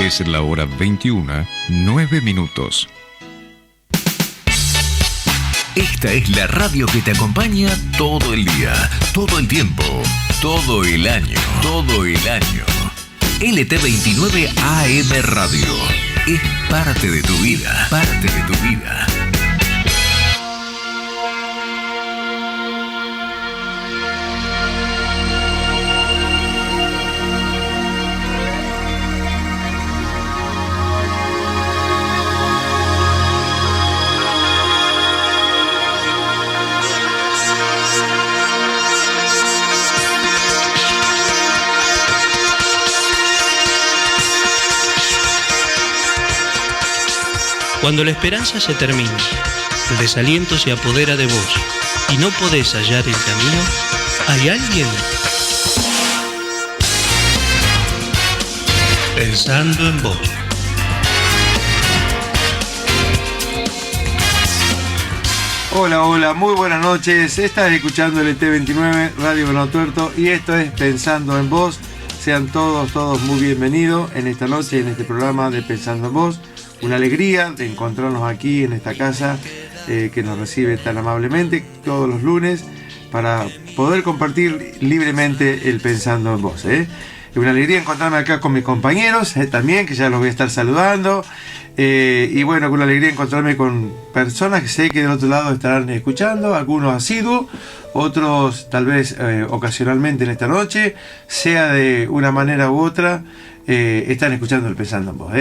Es la hora 21, 9 minutos. Esta es la radio que te acompaña todo el día, todo el tiempo, todo el año, todo el año. LT29 AM Radio. Es parte de tu vida, parte de tu vida. Cuando la esperanza se termina, el desaliento se apodera de vos y no podés hallar el camino, ¿hay alguien? Pensando en vos. Hola, muy buenas noches. Estás escuchando el ET29 Radio Venado Tuerto y esto es Pensando en Vos. Sean todos muy bienvenidos en esta noche, en este programa de Pensando en Vos. Una alegría de encontrarnos aquí en esta casa que nos recibe tan amablemente todos los lunes para poder compartir libremente el Pensando en Vos. Es una alegría encontrarme acá con mis compañeros también, que ya los voy a estar saludando. Y bueno, con una alegría encontrarme con personas que sé que del otro lado estarán escuchando, algunos asiduos, otros tal vez ocasionalmente en esta noche, sea de una manera u otra, están escuchando el Pensando en Vos.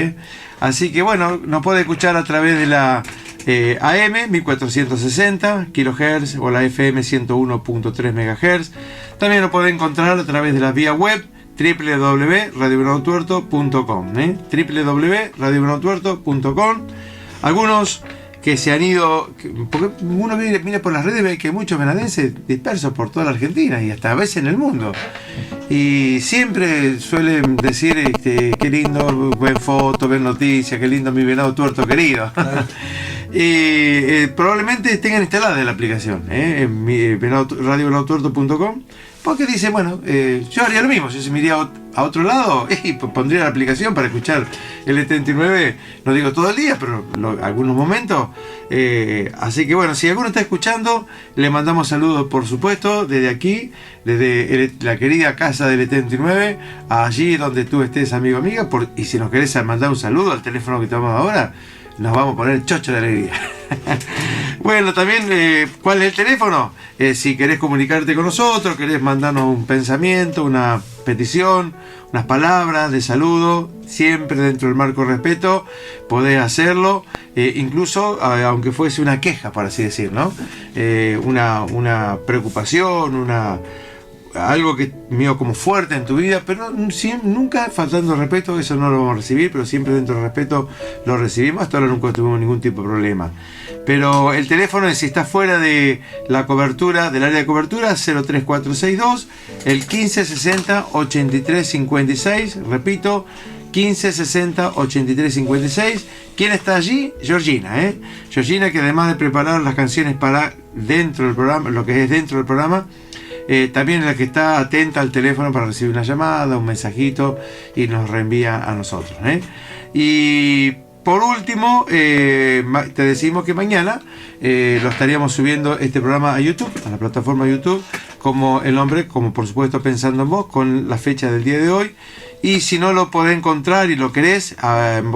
Así que bueno, nos puede escuchar a través de la AM 1460 kHz o la FM 101.3 MHz. También lo puede encontrar a través de la vía web www.radiovenautuerto.com www.radiovenautuerto.com. Algunos que se han ido, porque uno mira por las redes, ve que hay muchos venadenses dispersos por toda la Argentina y hasta a veces en el mundo, y siempre suelen decir qué lindo ver fotos, ver noticias, qué lindo mi venado tuerto querido. Y probablemente tengan instalada la aplicación en radiovenautuerto.com, porque dice, bueno, yo haría lo mismo, yo si me iría a otro lado y pondría la aplicación para escuchar el ET29, no digo todo el día, pero algunos momentos. Así que bueno, si alguno está escuchando, le mandamos saludos, por supuesto, desde aquí, desde la querida casa del ET29, allí donde tú estés, amigo, amiga, y si nos querés mandar un saludo al teléfono que tomamos ahora, nos vamos a poner chocho de alegría. Bueno, también, ¿cuál es el teléfono? Si querés comunicarte con nosotros, querés mandarnos un pensamiento, una petición, unas palabras de saludo, siempre dentro del marco de respeto, podés hacerlo, incluso aunque fuese una queja, por así decir, ¿no? Una preocupación, algo que mío como fuerte en tu vida, pero nunca faltando respeto, eso no lo vamos a recibir, pero siempre dentro del respeto lo recibimos. Hasta ahora nunca tuvimos ningún tipo de problema. Pero el teléfono, si está fuera de la cobertura, del área de cobertura, 03462, el 1560 8356, repito, 1560 8356. ¿Quién está allí? Georgina, Georgina, que además de preparar las canciones para dentro del programa, lo que es dentro del programa, también es la que está atenta al teléfono para recibir una llamada, un mensajito, y nos reenvía a nosotros. Y por último, te decimos que mañana lo estaríamos subiendo este programa a YouTube, a la plataforma YouTube, como el nombre, como por supuesto Pensando en Vos, con la fecha del día de hoy. Y si no lo podés encontrar y lo querés,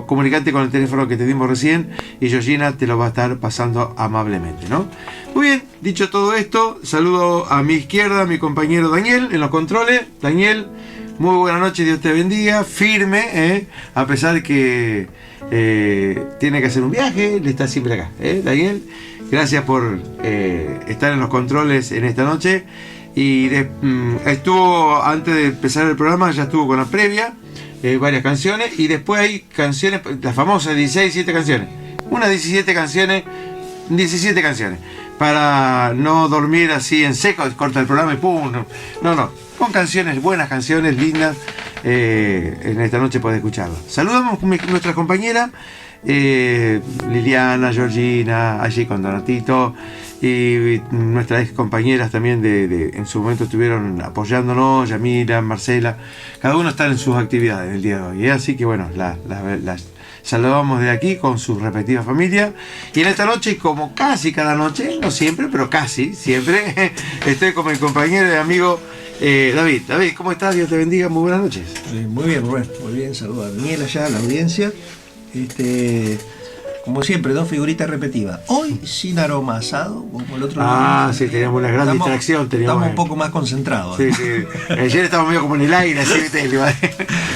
comunicate con el teléfono que te dimos recién y Georgina te lo va a estar pasando amablemente, ¿no? Muy bien, dicho todo esto, saludo a mi izquierda a mi compañero Daniel en los controles. Daniel, muy buena noche, Dios te bendiga, firme, a pesar que tiene que hacer un viaje, le está siempre acá, Daniel, gracias por estar en los controles en esta noche. Y estuvo, antes de empezar el programa, ya estuvo con la previa, varias canciones, y después hay canciones, las famosas 17 canciones, unas 17 canciones, para no dormir así en seco, corta el programa y pum. No, con canciones, buenas canciones, lindas. En esta noche podés escucharlas. Saludamos a nuestra compañera Liliana, Georgina, allí con Donatito, y nuestras ex compañeras también en su momento estuvieron apoyándonos, Yamila, Marcela, cada uno está en sus actividades el día de hoy, así que bueno, las saludamos de aquí con sus respectivas familias. Y en esta noche, como casi cada noche, no siempre, pero casi siempre, estoy con mi compañero y amigo David. David, ¿cómo estás? Dios te bendiga, muy buenas noches. Muy bien, Rubén, muy bien, saludos a Daniel allá, a la audiencia. Como siempre, dos figuritas repetidas. Hoy sin aroma asado, como el otro día. Sí, teníamos una gran distracción. Estamos un poco más concentrados. Sí. Ayer estábamos medio como en el aire, así,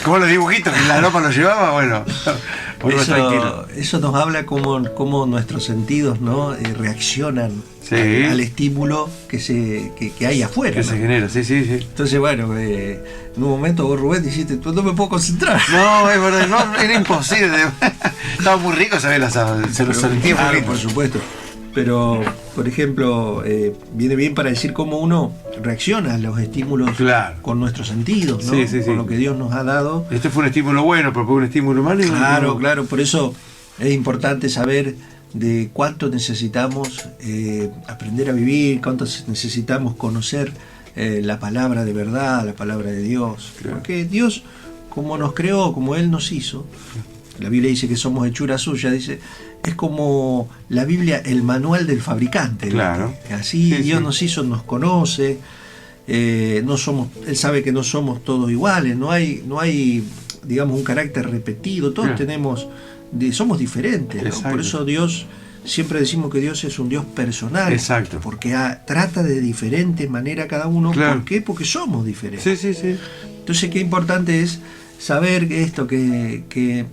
como los dibujitos que la ropa nos llevaba, bueno. Eso nos habla cómo nuestros sentidos, ¿no? Reaccionan al estímulo que hay afuera. Que se genera, sí. Entonces, bueno, en un momento vos, Rubén, dijiste, no me puedo concentrar. No, es verdad, no, era imposible. Estaba muy rico saber asado, se lo sentía muy rico. Por supuesto. Pero, por ejemplo, viene bien para decir cómo uno reacciona a los estímulos con nuestros sentidos, ¿no? Sí. Con lo que Dios nos ha dado. Este fue un estímulo bueno, pero fue un estímulo malo. Claro, por eso es importante saber de cuánto necesitamos aprender a vivir, cuánto necesitamos conocer la palabra de verdad, la palabra de Dios. Claro. Porque Dios, como nos creó, como Él nos hizo, la Biblia dice que somos hechura suya, dice, es como la Biblia, el manual del fabricante. Claro. Así Dios nos hizo, nos conoce, no somos, Él sabe que no somos todos iguales, no hay digamos un carácter repetido, todos somos diferentes, ¿no? Por eso Dios, siempre decimos que Dios es un Dios personal. Exacto. Porque trata de diferente manera a cada uno. Claro. ¿Por qué? Porque somos diferentes. Sí. Entonces, qué importante es saber esto, que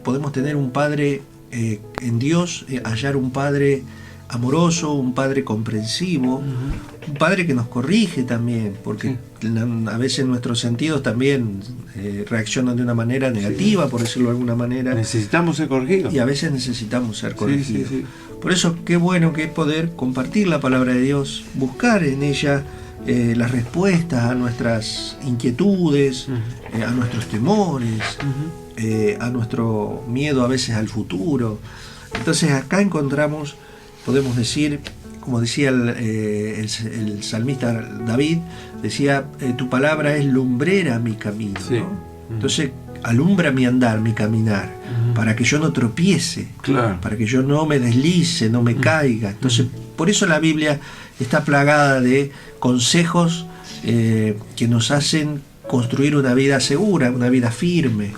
podemos tener un Padre en Dios, hallar un Padre amoroso, un Padre comprensivo, un Padre que nos corrige también, porque a veces nuestros sentidos también reaccionan de una manera negativa, por decirlo de alguna manera. Necesitamos ser corregidos. Y a veces necesitamos ser corregidos. Sí. Por eso, qué bueno que es poder compartir la palabra de Dios, buscar en ella las respuestas a nuestras inquietudes, a nuestros temores, a nuestro miedo a veces al futuro. Entonces acá encontramos, podemos decir, como decía el salmista David, decía, tu palabra es lumbrera mi camino. Sí. ¿no? Entonces alumbra mi andar, mi caminar, para que yo no tropiece, para que yo no me deslice, no me caiga. Entonces, por eso la Biblia está plagada de consejos que nos hacen construir una vida segura, una vida firme.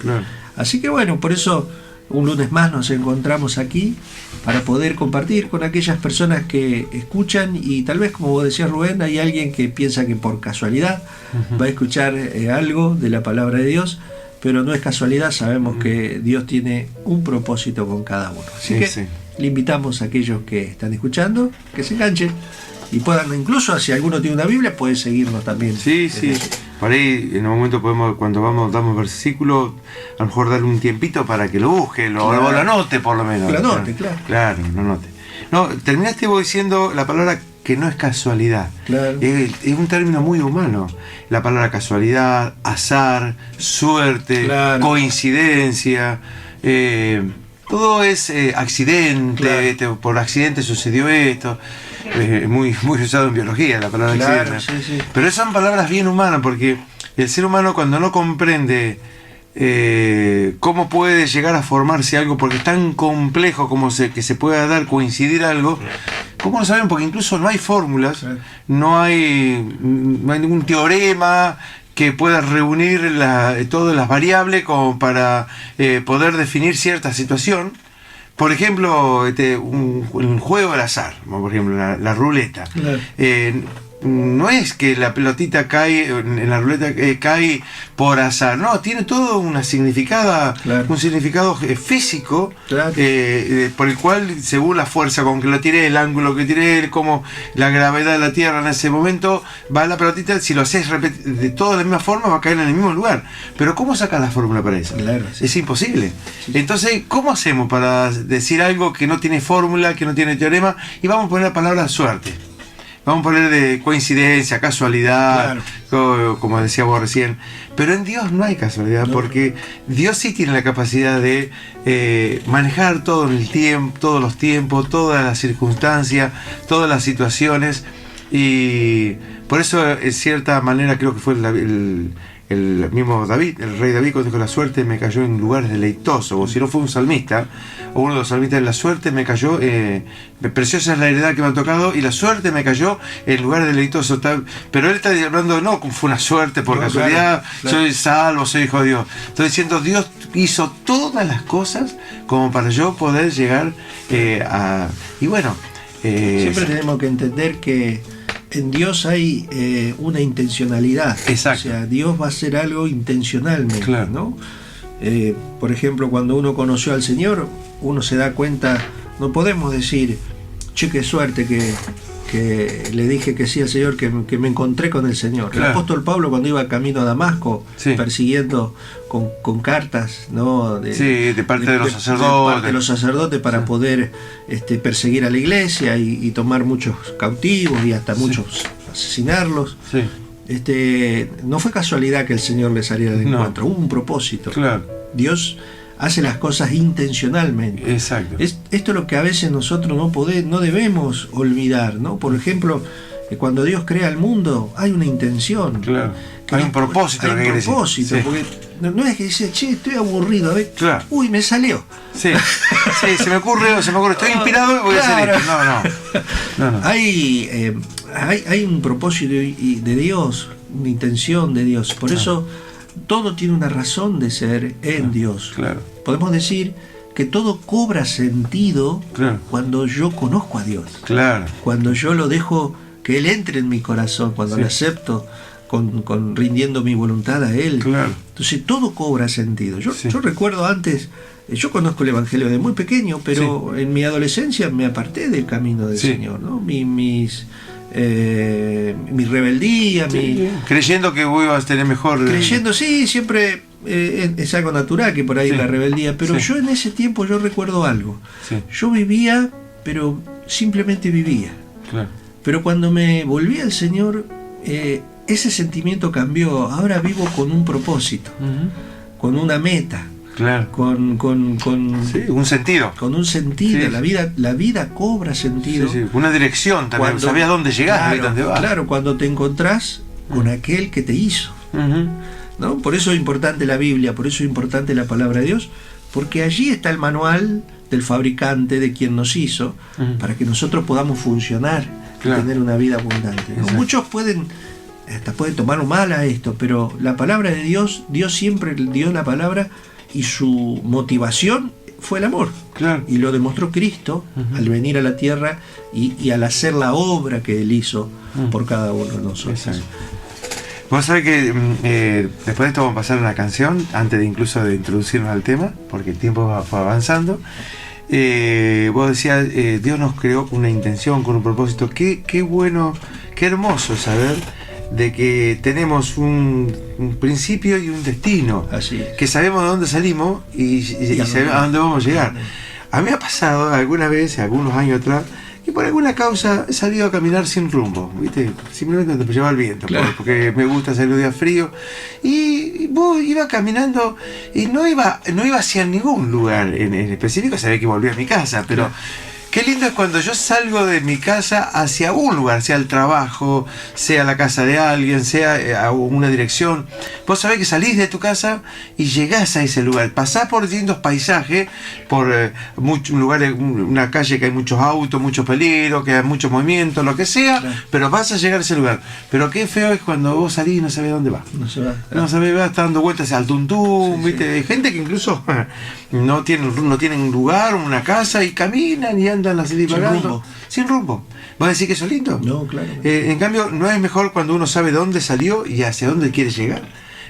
Así que bueno, por eso un lunes más nos encontramos aquí para poder compartir con aquellas personas que escuchan, y tal vez, como vos decías, Rubén, hay alguien que piensa que por casualidad va a escuchar algo de la palabra de Dios, pero no es casualidad, sabemos que Dios tiene un propósito con cada uno. Así que le invitamos a aquellos que están escuchando que se enganchen y puedan, incluso si alguno tiene una Biblia, puede seguirnos también. Sí. Por ahí en un momento podemos, cuando damos versículos, a lo mejor darle un tiempito para que lo busque, o lo anote por lo menos. Lo anote, Claro, lo anote. No, terminaste vos diciendo la palabra que no es casualidad. Claro. Es un término muy humano. La palabra casualidad, azar, suerte, coincidencia, todo es accidente, por accidente sucedió esto. Muy usado en biología la palabra accidente. Sí. Pero son palabras bien humanas, porque el ser humano, cuando no comprende cómo puede llegar a formarse algo, porque es tan complejo como que se pueda coincidir algo, ¿cómo lo saben? Porque incluso no hay fórmulas, no hay ningún teorema que pueda reunir todas las variables como para poder definir cierta situación. Por ejemplo, un juego al azar, por ejemplo, la ruleta. no es que la pelotita cae en la ruleta, cae por azar, no, tiene todo un significado físico, por el cual, según la fuerza con que lo tiré, el ángulo que tiré, como la gravedad de la Tierra en ese momento, va la pelotita, si lo haces de toda la misma forma, va a caer en el mismo lugar. Pero ¿cómo sacas la fórmula para eso? Claro, sí. Es imposible. Entonces, ¿cómo hacemos para decir algo que no tiene fórmula, que no tiene teorema? Y vamos a poner la palabra suerte. Vamos a poner de coincidencia, casualidad, como decía vos recién. Pero en Dios no hay casualidad, porque Dios sí tiene la capacidad de manejar todo el tiempo, todos los tiempos, todas las circunstancias, todas las situaciones. Y por eso, en cierta manera, creo que fue el mismo David, el rey David, cuando dijo: la suerte me cayó en lugares deleitosos. O si no fue un salmista, o uno de los salmistas: la suerte me cayó, preciosa es la heredad que me ha tocado, y la suerte me cayó en lugares deleitosos. Pero él está hablando, no, fue una suerte por casualidad, soy salvo, soy hijo de Dios. Estoy diciendo, Dios hizo todas las cosas como para yo poder llegar a... Y bueno... siempre tenemos que entender que en Dios hay una intencionalidad. Exacto. O sea, Dios va a hacer algo intencionalmente, ¿no? Por ejemplo, cuando uno conoció al Señor, uno se da cuenta, no podemos decir, che, qué suerte que le dije que sí al Señor, que me encontré con el Señor. El apóstol Pablo, cuando iba camino a Damasco, persiguiendo con cartas, ¿no? De parte de los sacerdotes. De los sacerdotes para poder perseguir a la iglesia y tomar muchos cautivos y hasta muchos asesinarlos. No fue casualidad que el Señor le saliera de encuentro, hubo un propósito. Dios hace las cosas intencionalmente. Exacto. Esto es lo que a veces nosotros no debemos olvidar, ¿no? Por ejemplo, cuando Dios crea el mundo, hay una intención. Hay un propósito. Hay un propósito, porque no es que dice, che, estoy aburrido, a ver, uy, me salió. Sí, se me ocurre, estoy inspirado y voy a hacer esto. No. Hay un propósito de Dios, una intención de Dios. Por eso todo tiene una razón de ser en Dios. Podemos decir que todo cobra sentido cuando yo conozco a Dios. Cuando yo lo dejo que Él entre en mi corazón, cuando lo acepto con rindiendo mi voluntad a Él. Entonces todo cobra sentido. Yo recuerdo antes, yo conozco el Evangelio de muy pequeño, pero en mi adolescencia me aparté del camino del Señor, ¿no? Mi rebeldía, creyendo que vos ibas a tener mejor... Creyendo, siempre es algo natural que por ahí la rebeldía, pero yo en ese tiempo yo recuerdo algo. Yo vivía, pero simplemente vivía. Pero cuando me volví al Señor, ese sentimiento cambió. Ahora vivo con un propósito, con una meta. Con un sentido. Con un sentido. La vida cobra sentido. Una dirección también. Sabías dónde llegar, dónde vas. Cuando te encontrás con aquel que te hizo. ¿No? Por eso es importante la Biblia, por eso es importante la palabra de Dios, porque allí está el manual del fabricante, de quien nos hizo, para que nosotros podamos funcionar y tener una vida abundante, ¿no? Muchos pueden tomar mal a esto, pero la palabra de Dios siempre dio la palabra, y su motivación fue el amor. Y lo demostró Cristo al venir a la tierra y al hacer la obra que Él hizo por cada uno de nosotros. Vos sabés que después de esto vamos a pasar a una canción, antes de incluso de introducirnos al tema, porque el tiempo fue avanzando. Vos decías, Dios nos creó con una intención, con un propósito. Qué bueno, qué hermoso saber de que tenemos un principio y un destino. Así es. Que sabemos de dónde salimos y sabemos a dónde vamos a llegar. A mí me ha pasado alguna vez, algunos años atrás, que por alguna causa he salido a caminar sin rumbo, ¿viste? Simplemente donde me lleva el viento, porque me gusta salir un día frío. Y vos iba caminando y no iba hacia ningún lugar en específico, sabía que volvía a mi casa, pero... Qué lindo es cuando yo salgo de mi casa hacia un lugar, sea el trabajo, sea la casa de alguien, sea a una dirección. Vos sabés que salís de tu casa y llegás a ese lugar. Pasás por distintos paisajes, por muchos lugares, una calle que hay muchos autos, muchos peligros, que hay mucho movimiento, lo que sea, pero vas a llegar a ese lugar. Pero qué feo es cuando vos salís y no sabés dónde vas. No sabés, vas dando vueltas al tuntún, ¿viste? Hay gente que incluso no tienen lugar, una casa, y caminan y andan andan así divagando. Sin rumbo. ¿Vas a decir que eso es lindo? No, claro. En cambio, ¿no es mejor cuando uno sabe dónde salió y hacia dónde quiere llegar?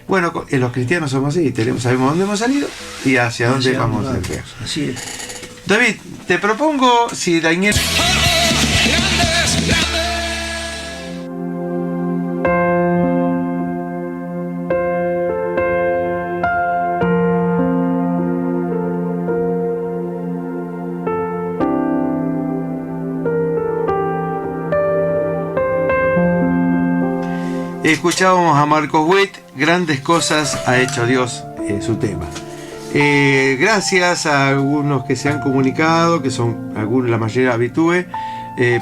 Bueno, los cristianos somos así, sabemos dónde hemos salido y hacia dónde vamos a llegar. Así es. David, te propongo, si Daniel... Escuchábamos a Marcos Witt, Grandes Cosas ha hecho Dios, su tema. Gracias a algunos que se han comunicado, que son la mayoría habitúe,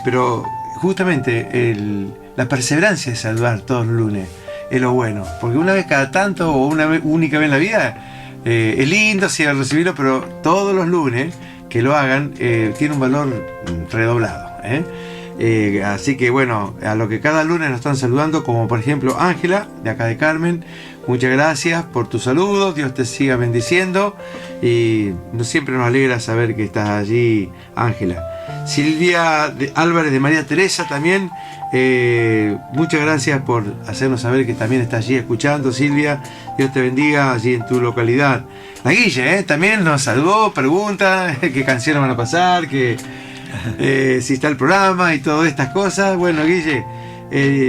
pero justamente la perseverancia de saludar todos los lunes es lo bueno, porque una vez cada tanto o una única vez en la vida es lindo si recibirlo, pero todos los lunes que lo hagan tiene un valor redoblado. Así que bueno, a lo que cada lunes nos están saludando, como por ejemplo Ángela, de acá de Carmen, muchas gracias por tu saludo, Dios te siga bendiciendo y siempre nos alegra saber que estás allí, Ángela. Silvia Álvarez de María Teresa también, muchas gracias por hacernos saber que también estás allí escuchando, Silvia, Dios te bendiga allí en tu localidad. La Guille también nos saludó, pregunta qué canciones van a pasar, si está el programa y todas estas cosas. Bueno, Guille,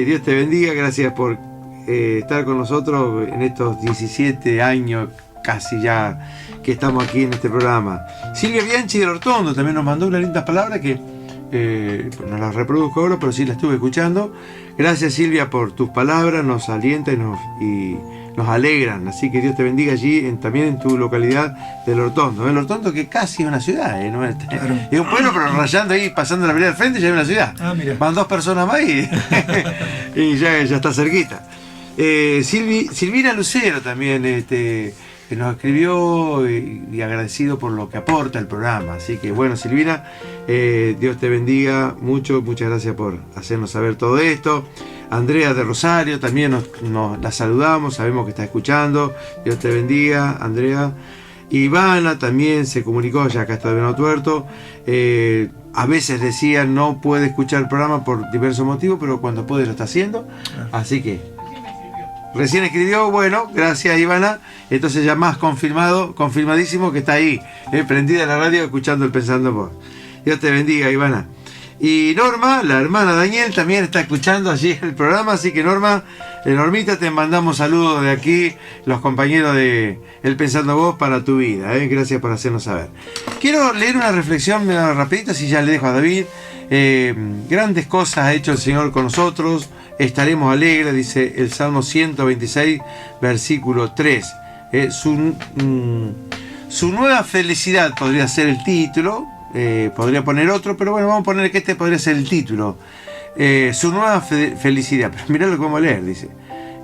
Dios te bendiga, gracias por estar con nosotros en estos 17 años casi ya que estamos aquí en este programa. Silvia Bianchi del Hortondo también nos mandó unas lindas palabras que no las reproduzco ahora, pero sí las estuve escuchando. Gracias, Silvia, por tus palabras, nos alientan y nos alegran, así que Dios te bendiga allí también en tu localidad del Hortondo. El Hortondo, que casi es una ciudad, ¿no? Claro. Es un pueblo, pero rayando ahí, pasando la vereda del frente, ya es una ciudad. Mira. Van 2 personas más y ya está cerquita. Silvina Lucero también nos escribió y agradecido por lo que aporta el programa. Así que bueno, Silvina, Dios te bendiga mucho, muchas gracias por hacernos saber todo esto. Andrea de Rosario también la saludamos, sabemos que está escuchando, Dios te bendiga, Andrea. Ivana también se comunicó, ya acá está de Venado Tuerto. A veces decía no puede escuchar el programa por diversos motivos, pero cuando puede lo está haciendo, así que recién escribió, bueno, gracias Ivana, entonces ya más confirmadísimo que está ahí, prendida la radio escuchando el Pensando en Vos. Dios te bendiga, Ivana. Y Norma, la hermana Daniel, también está escuchando allí el programa, así que Normita, te mandamos saludos de aquí, los compañeros de El Pensando en Vos para tu vida, gracias por hacernos saber. Quiero leer una reflexión rapidito, si ya le dejo a David. Grandes cosas ha hecho el Señor con nosotros, estaremos alegres, dice el Salmo 126, versículo 3. Su nueva felicidad podría ser el título, podría poner otro, pero bueno, vamos a poner que este podría ser el título. Su nueva felicidad. Pero mirá lo que vamos a leer, dice.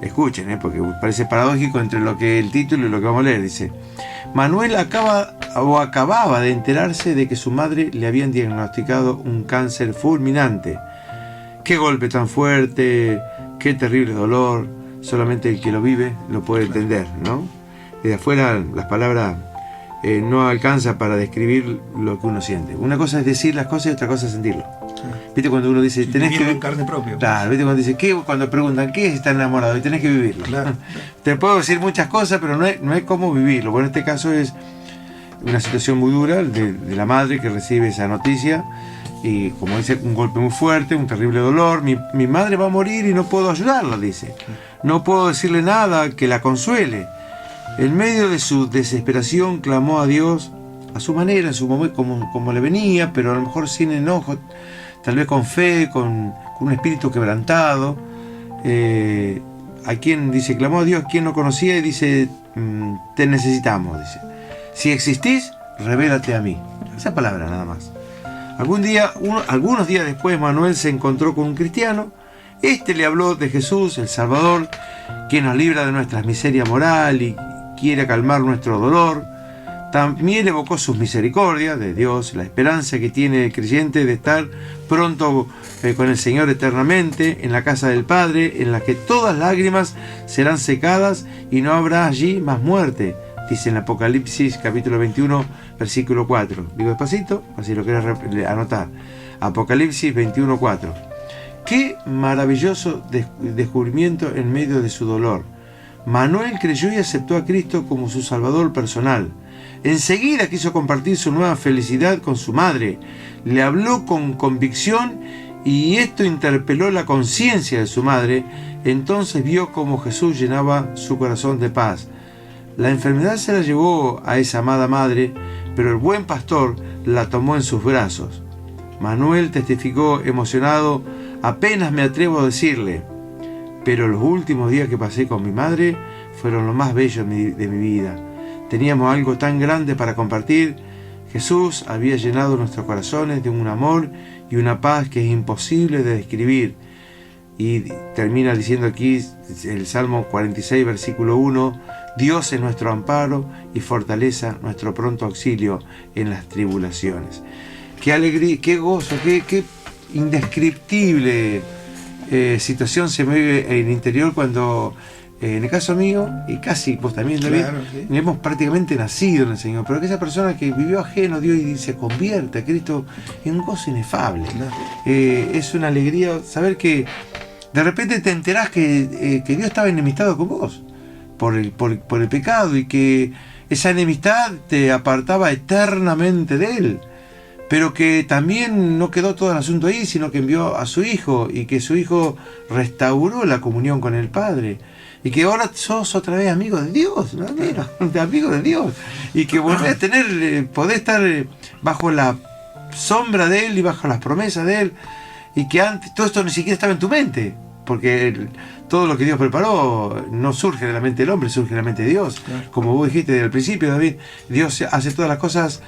Escuchen, porque parece paradójico entre lo que el título y lo que vamos a leer, dice. Manuel acababa de enterarse de que su madre le habían diagnosticado un cáncer fulminante. Qué golpe tan fuerte, qué terrible dolor. Solamente el que lo vive lo puede entender, ¿no? Desde afuera las palabras no alcanzan para describir lo que uno siente. Una cosa es decir las cosas y otra cosa es sentirlo. ¿Viste cuando uno dice, tenés que en carne propia? Claro, ¿viste cuando dice, cuando preguntan, ¿qué es estar enamorado? Y tenés que vivirlo. Claro. Te puedo decir muchas cosas, pero no es cómo vivirlo. Bueno, en este caso es una situación muy dura de la madre que recibe esa noticia. Y como dice, un golpe muy fuerte, un terrible dolor. Mi madre va a morir y no puedo ayudarla, dice. No puedo decirle nada que la consuele. En medio de su desesperación clamó a Dios a su manera, en su momento, como le venía, pero a lo mejor sin enojo, tal vez con fe, con un espíritu quebrantado. A quien dice, clamó a Dios, quien no conocía, y dice, te necesitamos, dice. Si existís, revélate a mí. Esa palabra nada más. Algunos días después, Manuel se encontró con un cristiano. Este le habló de Jesús, el Salvador, quien nos libra de nuestras miserias moral y quiere calmar nuestro dolor. También evocó sus misericordias de Dios, la esperanza que tiene el creyente de estar pronto con el Señor eternamente, en la casa del Padre, en la que todas lágrimas serán secadas y no habrá allí más muerte, Dice en Apocalipsis capítulo 21, versículo 4. Digo despacito, así lo querés anotar. Apocalipsis 21, 4. Qué maravilloso descubrimiento en medio de su dolor. Manuel creyó y aceptó a Cristo como su Salvador personal. Enseguida quiso compartir su nueva felicidad con su madre. Le habló con convicción y esto interpeló la conciencia de su madre. Entonces vio cómo Jesús llenaba su corazón de paz. La enfermedad se la llevó a esa amada madre, pero el buen pastor la tomó en sus brazos. Manuel testificó emocionado: apenas me atrevo a decirle, pero los últimos días que pasé con mi madre fueron lo más bello de mi vida. Teníamos algo tan grande para compartir. Jesús había llenado nuestros corazones de un amor y una paz que es imposible de describir. Y termina diciendo aquí el Salmo 46, versículo 1, Dios es nuestro amparo y fortaleza, nuestro pronto auxilio en las tribulaciones. Qué alegría, qué gozo, qué indescriptible situación se me vive en el interior cuando, en el caso mío, y casi vos también, David, Claro, sí. hemos prácticamente nacido en el Señor, pero que esa persona que vivió ajeno a Dios y se convierte a Cristo en un gozo inefable. Claro. Es una alegría saber que de repente te enterás que Dios estaba enemistado con vos por el pecado y que esa enemistad te apartaba eternamente de Él. Pero que también no quedó todo el asunto ahí, sino que envió a su Hijo y que su Hijo restauró la comunión con el Padre. Y que ahora sos otra vez amigo de Dios, ¿no? Amigo de Dios. Y que volvés a tener, podés estar bajo la sombra de Él y bajo las promesas de Él. Y que antes todo esto ni siquiera estaba en tu mente. Porque todo lo que Dios preparó no surge de la mente del hombre, surge de la mente de Dios. Claro. Como vos dijiste desde el principio, David, Dios hace todas las cosas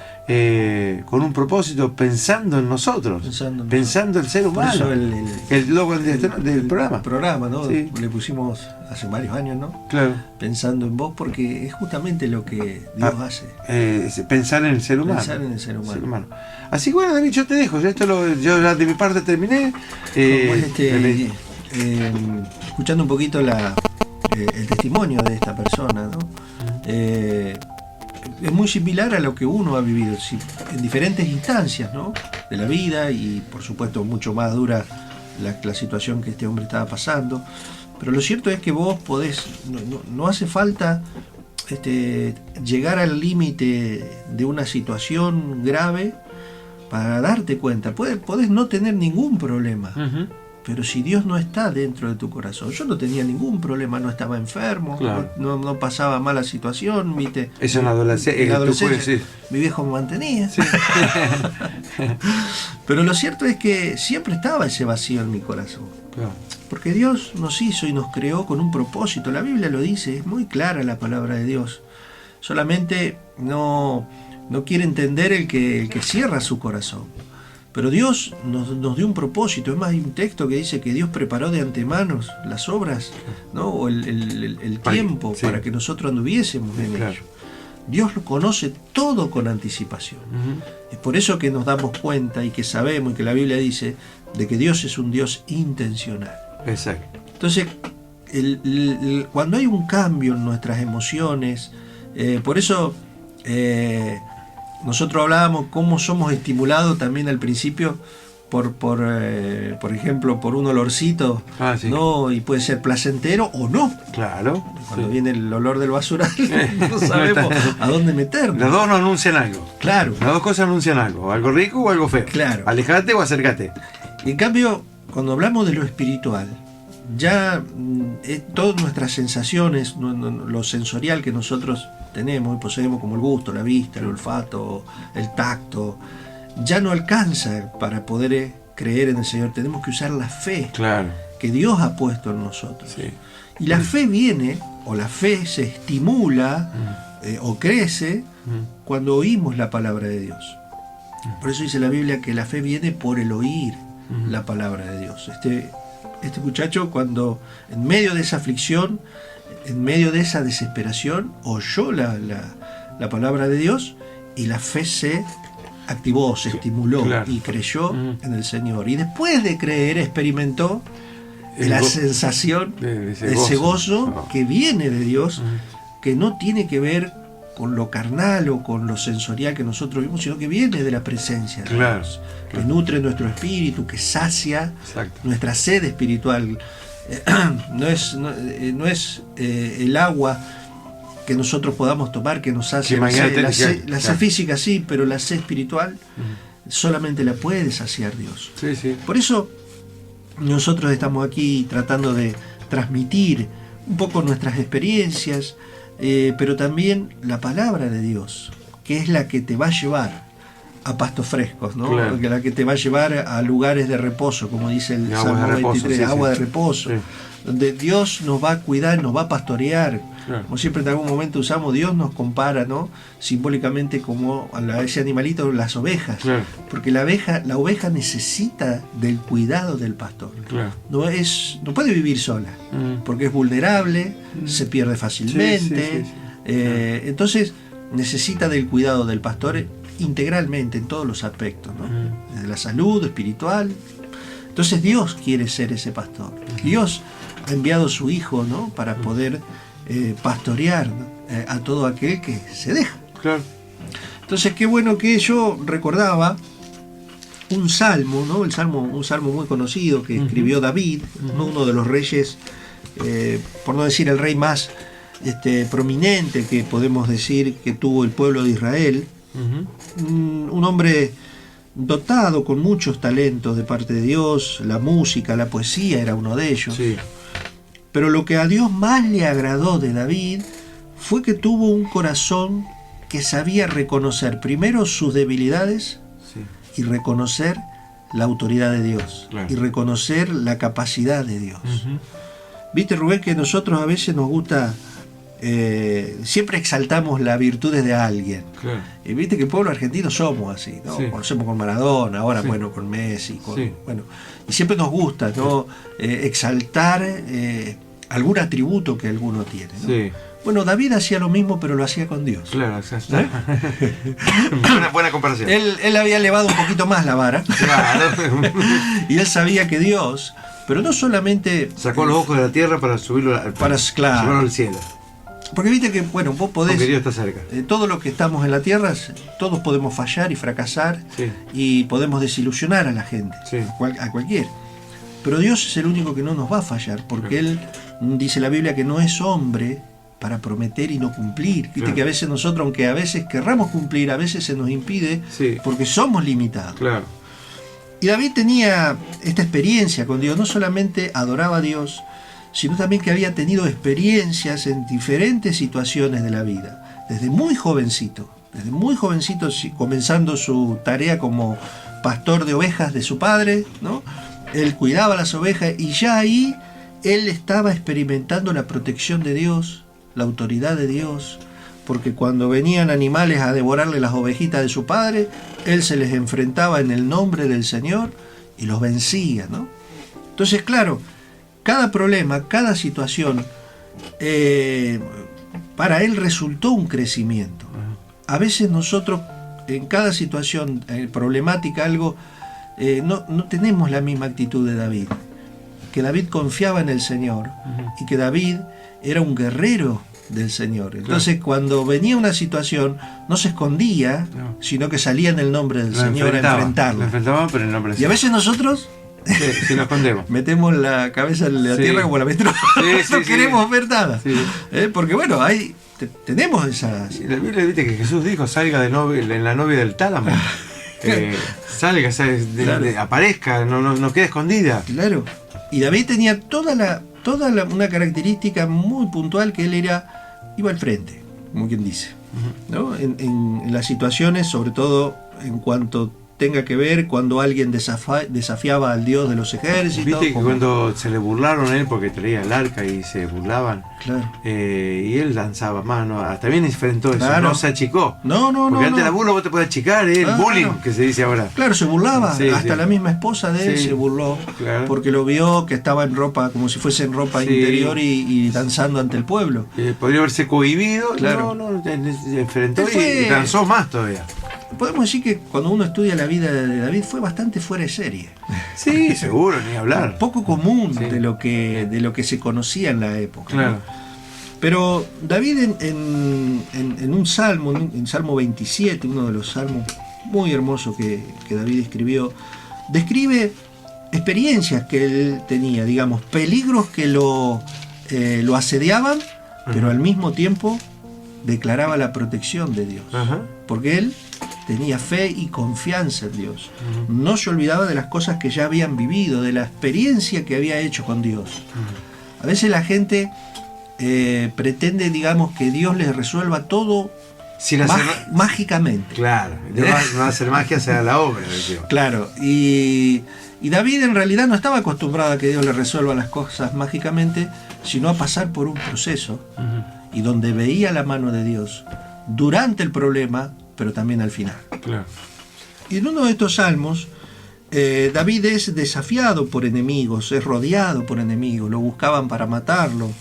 con un propósito, pensando en nosotros, pensando en el ser Por humano. eso el logo del programa. El programa, ¿no? Sí. Le pusimos hace varios años, ¿no? Claro. Pensando en vos, porque es justamente lo que Dios hace. Pensar en el ser humano. Pensar en el ser humano. Así que bueno, David, yo te dejo. Yo ya de mi parte terminé. Escuchando un poquito el testimonio de esta persona, ¿no? Es muy similar a lo que uno ha vivido en diferentes instancias, ¿no? De la vida, y por supuesto mucho más dura la situación que este hombre estaba pasando. Pero lo cierto es que vos podés, no hace falta llegar al límite de una situación grave para darte cuenta. Podés no tener ningún problema. Uh-huh. Pero si Dios no está dentro de tu corazón, yo no tenía ningún problema, no estaba enfermo, claro, no pasaba mala situación, ¿viste? Eso en la adolescencia, sí. Mi viejo me mantenía. Sí. Pero lo cierto es que siempre estaba ese vacío en mi corazón. Claro. Porque Dios nos hizo y nos creó con un propósito. La Biblia lo dice, es muy clara la palabra de Dios. Solamente no quiere entender el que cierra su corazón. Pero Dios nos dio un propósito. Es más, hay un texto que dice que Dios preparó de antemano las obras, ¿no? O el tiempo, sí, para que nosotros anduviésemos en ello. Dios lo conoce todo con anticipación. Uh-huh. Es por eso que nos damos cuenta y que sabemos, y que la Biblia dice, de que Dios es un Dios intencional. Exacto. Entonces, cuando hay un cambio en nuestras emociones, por eso nosotros hablábamos cómo somos estimulados también al principio por ejemplo, por un olorcito, sí, ¿no? Y puede ser placentero o no. Claro. Cuando sí, viene el olor del basural, no sabemos a dónde meternos. Los dos no anuncian algo. Claro. Las dos cosas anuncian algo rico o algo feo. Claro. Alejate o acércate. Y en cambio, cuando hablamos de lo espiritual, ya todas nuestras sensaciones, lo sensorial que nosotros tenemos y poseemos, como el gusto, la vista, el olfato, el tacto, ya no alcanza para poder creer en el Señor. Tenemos que usar la fe, claro, que Dios ha puesto en nosotros. Sí. Y la fe viene, o la fe se estimula o crece cuando oímos la palabra de Dios. Por eso dice la Biblia que la fe viene por el oír la palabra de Dios. Este muchacho, cuando en medio de esa aflicción, en medio de esa desesperación, oyó la palabra de Dios, y la fe se activó, se estimuló, claro, y creyó en el Señor. Y después de creer, experimentó la sensación de ese gozo que viene de Dios, que no tiene que ver con lo carnal o con lo sensorial que nosotros vimos, sino que viene de la presencia de Dios, que nutre nuestro espíritu, que sacia nuestra sed espiritual. No es el agua que nosotros podamos tomar que nos sacia la sed física, sí, pero la sed espiritual solamente la puede saciar Dios. Por eso nosotros estamos aquí tratando de transmitir un poco nuestras experiencias, pero también la palabra de Dios, que es la que te va a llevar a pastos frescos, ¿no? La que te va a llevar a lugares de reposo, como dice el Salmo 23, agua de reposo, donde Dios nos va a cuidar, nos va a pastorear. Como siempre en algún momento usamos, Dios nos compara, ¿no?, simbólicamente como a ese animalito, las ovejas, porque la oveja necesita del cuidado del pastor. No puede vivir sola, porque es vulnerable, se pierde fácilmente, entonces necesita del cuidado del pastor integralmente en todos los aspectos, ¿no? Desde la salud espiritual. Entonces Dios quiere ser ese pastor. Dios ha enviado a su Hijo, ¿no?, para poder pastorear, ¿no?, a todo aquel que se deja. Entonces qué bueno que yo recordaba un salmo, ¿no? Un salmo muy conocido que escribió David, ¿no?, uno de los reyes, por no decir el rey más prominente que podemos decir que tuvo el pueblo de Israel. Un hombre dotado con muchos talentos de parte de Dios, la música, la poesía era uno de ellos. Pero lo que a Dios más le agradó de David fue que tuvo un corazón que sabía reconocer primero sus debilidades y reconocer la autoridad de Dios y reconocer la capacidad de Dios. Viste, Rubén, que nosotros a veces nos gusta siempre exaltamos las virtudes de alguien. Y viste que el pueblo argentino somos así, ¿no? Conocemos con Maradona, ahora bueno, con Messi, bueno, y siempre nos gusta, ¿no?, exaltar algún atributo que alguno tiene, ¿no? Bueno, David hacía lo mismo, pero lo hacía con Dios. Buena comparación. Él había elevado un poquito más la vara. Y él sabía que Dios, pero no solamente sacó los ojos de la tierra para subirlo al cielo. Porque viste que, bueno, vos podés... Porque Dios está cerca. Todos los que estamos en la tierra, todos podemos fallar y fracasar, y podemos desilusionar a la gente, a cualquiera. Pero Dios es el único que no nos va a fallar, porque Él dice la Biblia que no es hombre para prometer y no cumplir. Viste que a veces nosotros, aunque a veces querramos cumplir, a veces se nos impide, porque somos limitados. Y David tenía esta experiencia con Dios, no solamente adoraba a Dios, sino también que había tenido experiencias en diferentes situaciones de la vida, desde muy jovencito, comenzando su tarea como pastor de ovejas de su padre, ¿no? Él cuidaba las ovejas y ya ahí él estaba experimentando la protección de Dios, la autoridad de Dios, porque cuando venían animales a devorarle las ovejitas de su padre, él se les enfrentaba en el nombre del Señor y los vencía, ¿no? Entonces, claro, cada problema, cada situación, para él resultó un crecimiento. A veces nosotros, en cada situación problemática, algo, no tenemos la misma actitud de David. Que David confiaba en el Señor y que David era un guerrero del Señor. Entonces, cuando venía una situación, no se escondía, sino que salía en el nombre del Señor a enfrentarla. Lo enfrentaba, pero en el nombre del Señor. Y a veces nosotros... si nos escondemos, metemos la cabeza en la tierra como la avestruz. No queremos ver nada. Porque bueno, tenemos esas. La Biblia dice que Jesús dijo: salga en la novia del tálamo. Salga, aparezca, no quede escondida. Claro. Y David tenía una característica muy puntual, que él iba al frente, como quien dice, ¿no? En las situaciones, sobre todo en cuanto tenga que ver cuando alguien desafiaba al Dios de los ejércitos. Viste que cuando se le burlaron a él porque traía el arca y se burlaban, y él danzaba más, ¿no? También enfrentó eso, no se achicó. Porque antes la burla vos te podés achicar, el bullying que se dice ahora. Claro, se burlaba, hasta la misma esposa de él se burló, porque lo vio que estaba en ropa, como si fuese en ropa interior y danzando ante el pueblo. Podría haberse cohibido, se enfrentó y danzó más todavía. Podemos decir que cuando uno estudia la vida de David fue bastante fuera de serie. Sí, seguro, ni hablar. Poco común de lo que se conocía en la época. Claro. Pero David en un salmo, en Salmo 27, uno de los salmos muy hermosos que David escribió, describe experiencias que él tenía, digamos, peligros que lo asediaban, pero al mismo tiempo declaraba la protección de Dios. Porque él tenía fe y confianza en Dios. No se olvidaba de las cosas que ya habían vivido, de la experiencia que había hecho con Dios. A veces la gente pretende, digamos, que Dios les resuelva todo mágicamente. Claro, Dios no va a hacer magia, será la obra de Dios. Claro, y David en realidad no estaba acostumbrado a que Dios le resuelva las cosas mágicamente, sino a pasar por un proceso, y donde veía la mano de Dios durante el problema, pero también al final. Claro. Y en uno de estos salmos, David es desafiado por enemigos, es rodeado por enemigos, lo buscaban para matarlo.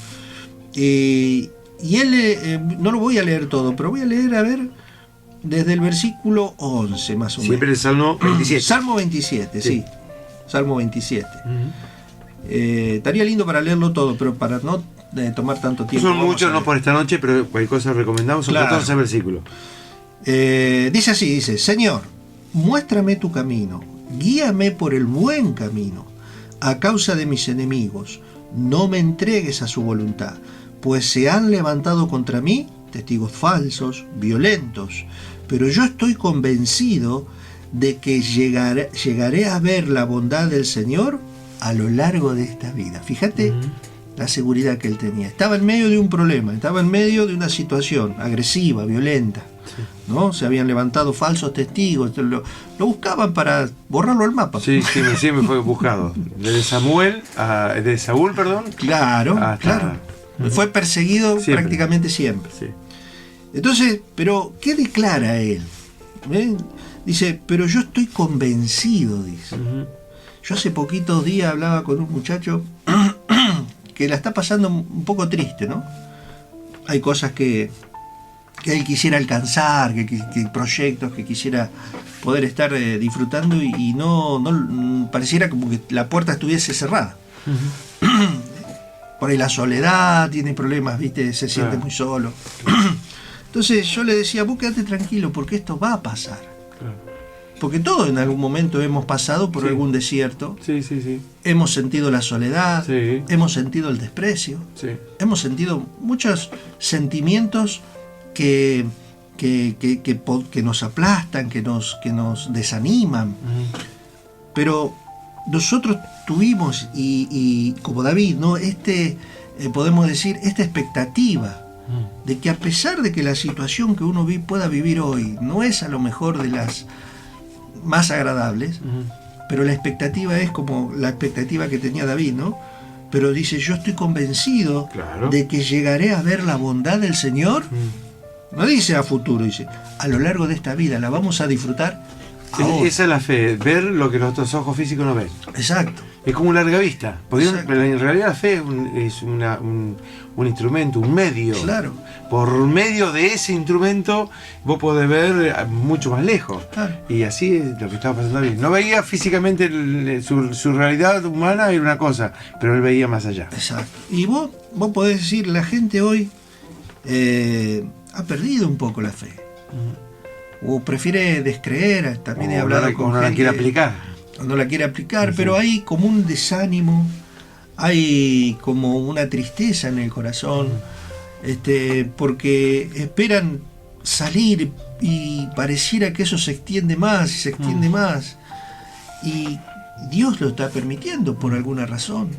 Y él, no lo voy a leer todo, pero voy a leer, a ver, desde el versículo 11 más o menos. Siempre el Salmo 27. Salmo 27, sí. Salmo 27. Estaría lindo para leerlo todo, pero para no tomar tanto tiempo. Son muchos, no por esta noche, pero cualquier cosa recomendamos, son 14 versículos. Dice así, dice: Señor, muéstrame tu camino, guíame por el buen camino, a causa de mis enemigos, no me entregues a su voluntad, pues se han levantado contra mí testigos falsos, violentos, pero yo estoy convencido de que llegaré a ver la bondad del Señor a lo largo de esta vida. Fíjate la seguridad que él tenía. Estaba en medio de un problema, estaba en medio de una situación agresiva, violenta, ¿no? Se habían levantado falsos testigos, lo buscaban para borrarlo del mapa. Sí, siempre fue buscado. De Saúl, perdón. Claro, claro. Fue perseguido prácticamente siempre. Sí. Entonces, pero ¿qué declara él? Dice, pero yo estoy convencido, dice. Yo hace poquitos días hablaba con un muchacho que la está pasando un poco triste, ¿no? Hay cosas que él quisiera alcanzar, que proyectos que quisiera poder estar disfrutando y no pareciera como que la puerta estuviese cerrada. Por ahí la soledad, tiene problemas, ¿viste? Se siente muy solo. Entonces yo le decía, vos quédate tranquilo porque esto va a pasar. Porque todos en algún momento hemos pasado por algún desierto. Hemos sentido la soledad, hemos sentido el desprecio, hemos sentido muchos sentimientos que nos aplastan, que nos desaniman. Pero nosotros tuvimos, y como David, ¿no? Podemos decir, esta expectativa de que a pesar de que la situación que uno pueda vivir hoy no es a lo mejor de las más agradables, pero la expectativa es como la expectativa que tenía David, ¿no? Pero dice, yo estoy convencido de que llegaré a ver la bondad del Señor. No dice a futuro, dice, a lo largo de esta vida la vamos a disfrutar ahora. Esa es la fe, ver lo que nuestros ojos físicos no ven. Exacto. Es como un larga vista. Porque en realidad la fe es un instrumento, un medio. Claro. Por medio de ese instrumento vos podés ver mucho más lejos. Claro. Y así es lo que estaba pasando bien. No veía físicamente su realidad humana, era una cosa, pero él veía más allá. Exacto. Y vos podés decir, la gente hoy ha perdido un poco la fe. O prefiere descreer. También he hablado con gente, no la quiere aplicar. No la quiere aplicar, pero hay como un desánimo, hay como una tristeza en el corazón, porque esperan salir y pareciera que eso se extiende más y se extiende más, y Dios lo está permitiendo por alguna razón.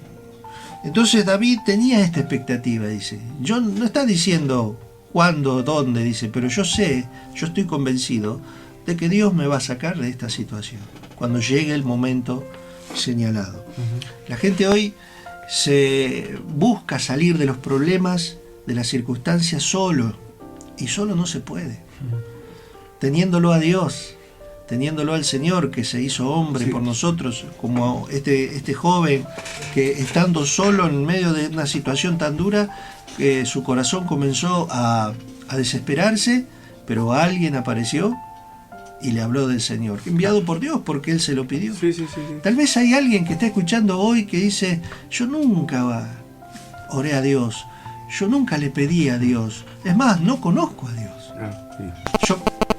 Entonces David tenía esta expectativa, dice, yo no está diciendo cuándo, dónde, dice, pero yo estoy convencido de que Dios me va a sacar de esta situación cuando llegue el momento señalado. La gente hoy se busca salir de los problemas, de las circunstancias solo, y solo no se puede. Teniéndolo a Dios, teniéndolo al Señor que se hizo hombre por nosotros, como este joven que estando solo en medio de una situación tan dura, que su corazón comenzó a desesperarse, pero alguien apareció y le habló del Señor, enviado por Dios porque Él se lo pidió. Tal vez hay alguien que está escuchando hoy que dice, yo nunca oré a Dios, yo nunca le pedí a Dios. Es más, no conozco a Dios.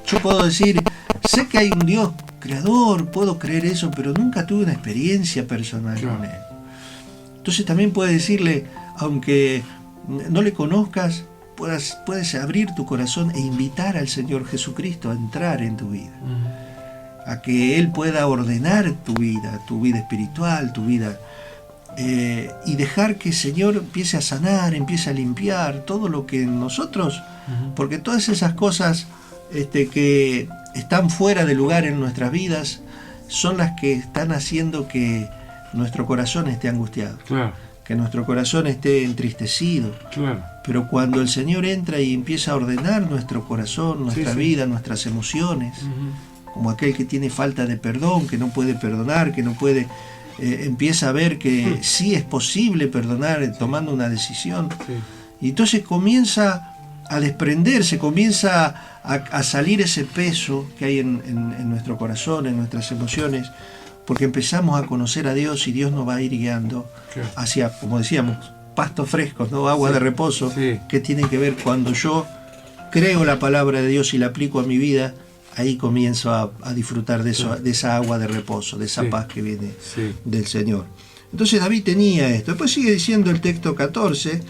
Yo puedo decir, sé que hay un Dios creador, puedo creer eso, pero nunca tuve una experiencia personal con Él. Entonces también puedes decirle, aunque no le conozcas, puedes abrir tu corazón e invitar al Señor Jesucristo a entrar en tu vida. A que Él pueda ordenar tu vida espiritual, tu vida, y dejar que el Señor empiece a sanar, empiece a limpiar todo lo que nosotros, porque todas esas cosas que están fuera de lugar en nuestras vidas son las que están haciendo que nuestro corazón esté angustiado, que nuestro corazón esté entristecido. Pero cuando el Señor entra y empieza a ordenar nuestro corazón, nuestra vida, nuestras emociones, como aquel que tiene falta de perdón, que no puede perdonar, que no puede, empieza a ver que sí es posible perdonar tomando una decisión. Y entonces comienza a desprenderse, comienza a salir ese peso que hay en nuestro corazón, en nuestras emociones, porque empezamos a conocer a Dios y Dios nos va a ir guiando hacia, como decíamos, pastos frescos, ¿no? Agua de reposo, que tiene que ver cuando yo creo la palabra de Dios y la aplico a mi vida. Ahí comienzo a disfrutar de eso, de esa agua de reposo, de esa paz que viene del Señor. Entonces David tenía esto. Después sigue diciendo el texto 14,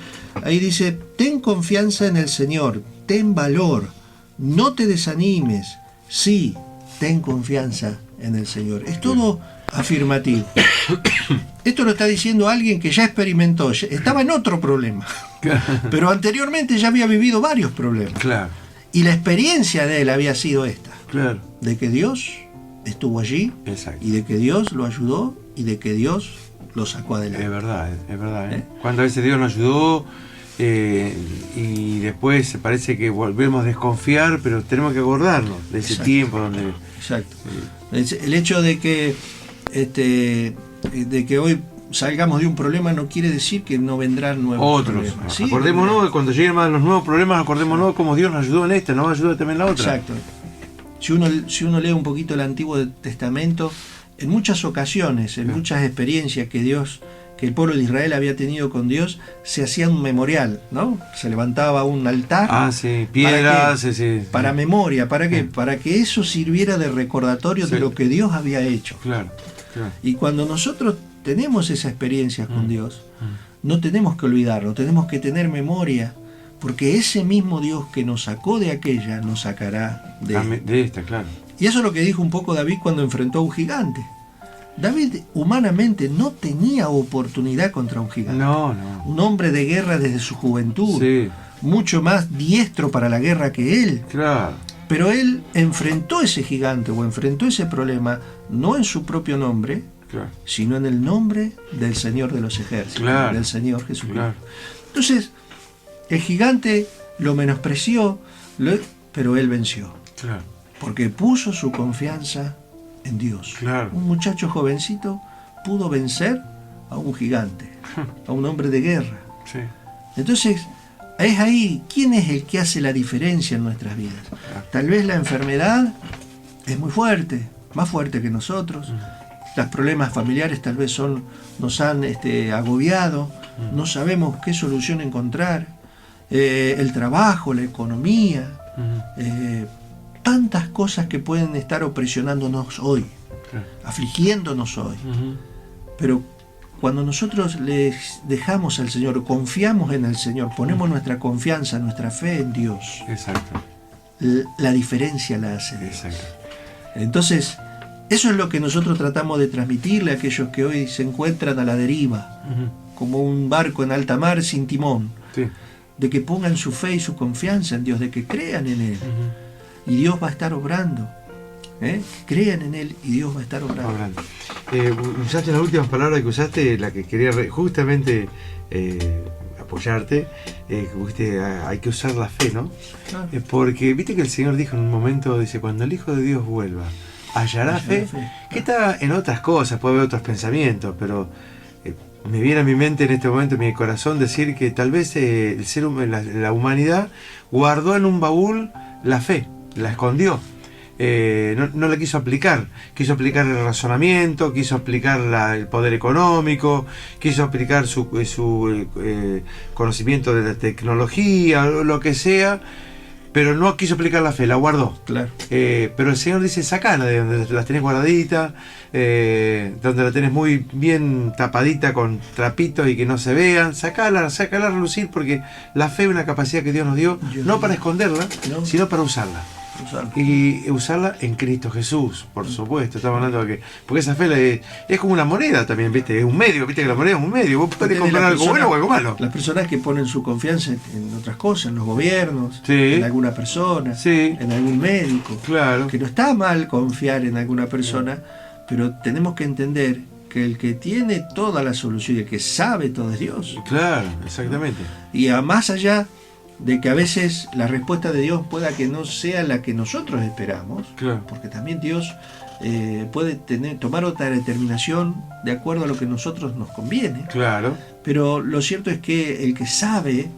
ahí dice, ten confianza en el Señor, ten valor, no te desanimes, sí, ten confianza en el Señor. Es todo afirmativo. Esto lo está diciendo alguien que ya experimentó, estaba en otro problema, pero anteriormente ya había vivido varios problemas. Y la experiencia de él había sido esta, de que Dios estuvo allí, y de que Dios lo ayudó, y de que Dios lo sacó adelante. Es verdad. Cuántas veces Dios nos ayudó, y después parece que volvemos a desconfiar, pero tenemos que acordarnos de ese tiempo donde... El hecho de que hoy salgamos de un problema no quiere decir que no vendrán nuevos problemas. ¿Sí? Acordémonos, cuando lleguen más los nuevos problemas, acordémonos cómo Dios nos ayudó en esta, nos va a ayudar también en la otra. Exacto. Si uno lee un poquito el Antiguo Testamento, en muchas ocasiones, en muchas experiencias que el pueblo de Israel había tenido con Dios, se hacía un memorial, ¿no? Se levantaba un altar. Piedras, para memoria, ¿para qué? Para que eso sirviera de recordatorio de lo que Dios había hecho. Y cuando nosotros tenemos esa experiencia con Dios, no tenemos que olvidarlo, tenemos que tener memoria, porque ese mismo Dios que nos sacó de aquella, nos sacará de esta. Y eso es lo que dijo un poco David cuando enfrentó a un gigante. David humanamente no tenía oportunidad contra un gigante. Un hombre de guerra desde su juventud, mucho más diestro para la guerra que él. Pero él enfrentó ese gigante o enfrentó ese problema no en su propio nombre, sino en el nombre del Señor de los ejércitos, del Señor Jesucristo. Entonces, el gigante lo menospreció, pero él venció. Porque puso su confianza en Dios. Un muchacho jovencito pudo vencer a un gigante, a un hombre de guerra. Entonces, es ahí, ¿quién es el que hace la diferencia en nuestras vidas? Tal vez la enfermedad es muy fuerte, más fuerte que nosotros. Los problemas familiares tal vez nos han agobiado, no sabemos qué solución encontrar. El trabajo, la economía, tantas cosas que pueden estar opresionándonos hoy, afligiéndonos hoy. Pero cuando nosotros les dejamos al Señor, confiamos en el Señor, ponemos nuestra confianza, nuestra fe en Dios, la diferencia la hace Dios. Entonces, eso es lo que nosotros tratamos de transmitirle a aquellos que hoy se encuentran a la deriva, como un barco en alta mar sin timón, de que pongan su fe y su confianza en Dios, de que crean en Él. Y Dios va a estar obrando. Crean en Él y Dios va a estar obrando. Usaste las últimas palabras que usaste, la que quería justamente apoyarte. Hay que usar la fe, ¿no? Porque viste que el Señor dijo en un momento, dice, cuando el Hijo de Dios vuelva, ¿hallará fe? Que está en otras cosas, puede haber otros pensamientos, pero me viene a mi mente en este momento, en mi corazón, decir que tal vez el ser humano, la humanidad guardó en un baúl la fe, la escondió. no la quiso aplicar. Quiso aplicar el razonamiento, quiso aplicar el poder económico, quiso aplicar su conocimiento de la tecnología, lo que sea, pero no quiso aplicar la fe, la guardó. Claro. Pero el Señor dice, sacala de donde las tenés guardaditas, donde la tenés muy bien tapadita con trapitos y que no se vean, sacala a relucir, porque la fe es una capacidad que Dios nos dio, no para esconderla, sino para usarla. Y usarla en Cristo Jesús, por supuesto. Estamos hablando de que, porque esa fe es como una moneda también, ¿viste? Es un medio, ¿viste? Que la moneda es un medio. Vos podés comprar algo bueno o algo malo. Las personas que ponen su confianza en otras cosas, en los gobiernos, sí, en alguna persona, sí, en algún médico. Claro. Que no está mal confiar en alguna persona, pero tenemos que entender que el que tiene toda la solución y el que sabe todo es Dios. Claro, exactamente. Y más allá de que a veces la respuesta de Dios pueda que no sea la que nosotros esperamos, claro, porque también Dios puede tomar otra determinación de acuerdo a lo que a nosotros nos conviene. Claro. Pero lo cierto es que el que sabe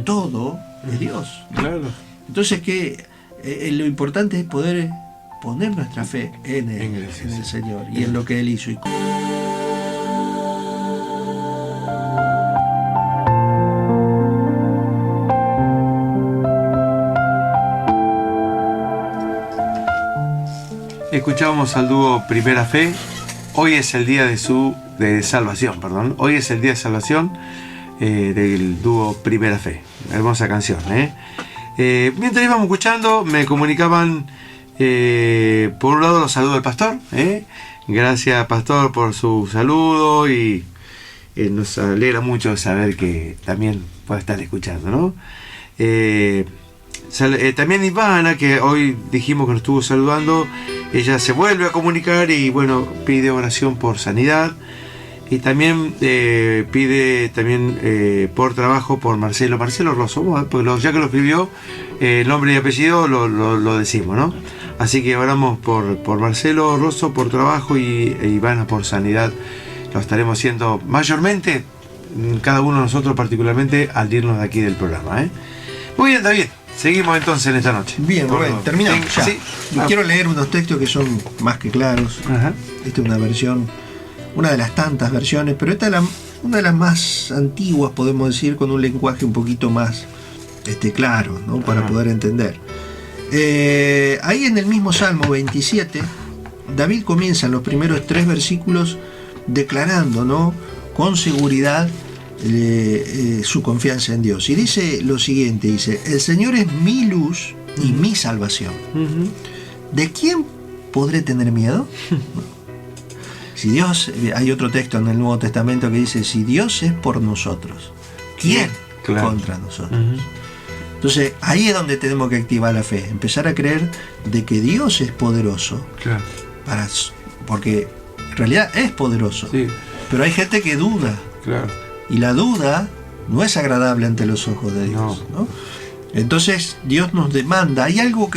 todo es Dios. Claro. Entonces que lo importante es poder poner nuestra fe en Él, en el Señor y en lo que Él hizo. Escuchábamos al dúo Primera Fe. Hoy es el día de salvación, perdón. Hoy es el día de salvación del dúo Primera Fe. Hermosa canción, mientras íbamos escuchando, me comunicaban por un lado los saludos del pastor. Gracias, pastor, por su saludo, y nos alegra mucho saber que también puede estar escuchando, ¿no? También Ivana, que hoy dijimos que nos estuvo saludando, ella se vuelve a comunicar y bueno, pide oración por sanidad, y también pide también por trabajo por Marcelo Rosso, porque ya que lo escribió, el nombre y apellido lo decimos, ¿no? Así que oramos por Marcelo Rosso por trabajo y Ivana por sanidad. Lo estaremos haciendo mayormente, cada uno de nosotros particularmente, al irnos de aquí del programa. Muy bien, David. Seguimos entonces en esta noche. Bien, Rubén, terminamos ya. Sí. Quiero leer unos textos que son más que claros. Ajá. Esta es una versión, una de las tantas versiones, pero esta es una de las más antiguas, podemos decir, con un lenguaje un poquito más claro, ¿no? Para poder entender. Ahí en el mismo Salmo 27, David comienza en los primeros 3 versículos declarando, ¿no?, con seguridad su confianza en Dios. Y dice lo siguiente, dice: el Señor es mi luz y mi salvación. ¿De quién podré tener miedo? Si Dios, hay otro texto en el Nuevo Testamento que dice: si Dios es por nosotros, ¿quién contra nosotros? Entonces ahí es donde tenemos que activar la fe, empezar a creer de que Dios es poderoso, porque en realidad es poderoso, pero hay gente que duda. Y la duda no es agradable ante los ojos de Dios, ¿no? Entonces Dios nos demanda, hay algo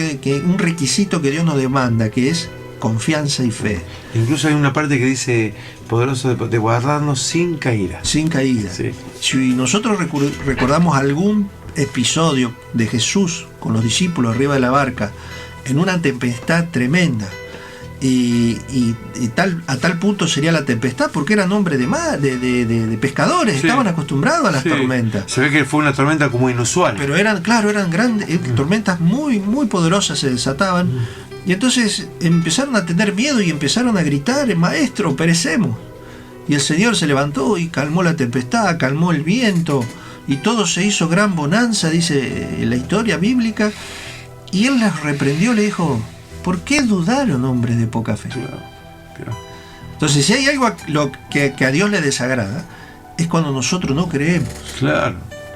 un requisito que Dios nos demanda, que es confianza y fe. Incluso hay una parte que dice: poderoso de guardarnos sin caída. Sin caída. Sí. Si nosotros recordamos algún episodio de Jesús con los discípulos arriba de la barca en una tempestad tremenda, y a tal punto sería la tempestad porque eran hombres de pescadores, estaban acostumbrados a las tormentas. Se ve que fue una tormenta como inusual, pero eran grandes tormentas muy muy poderosas, se desataban, y entonces empezaron a tener miedo y empezaron a gritar: maestro, perecemos. Y el Señor se levantó y calmó la tempestad, calmó el viento, y todo se hizo gran bonanza, dice la historia bíblica. Y Él les reprendió, le dijo: ¿por qué dudaron, hombres de poca fe? Entonces, si hay algo que a Dios le desagrada, es cuando nosotros no creemos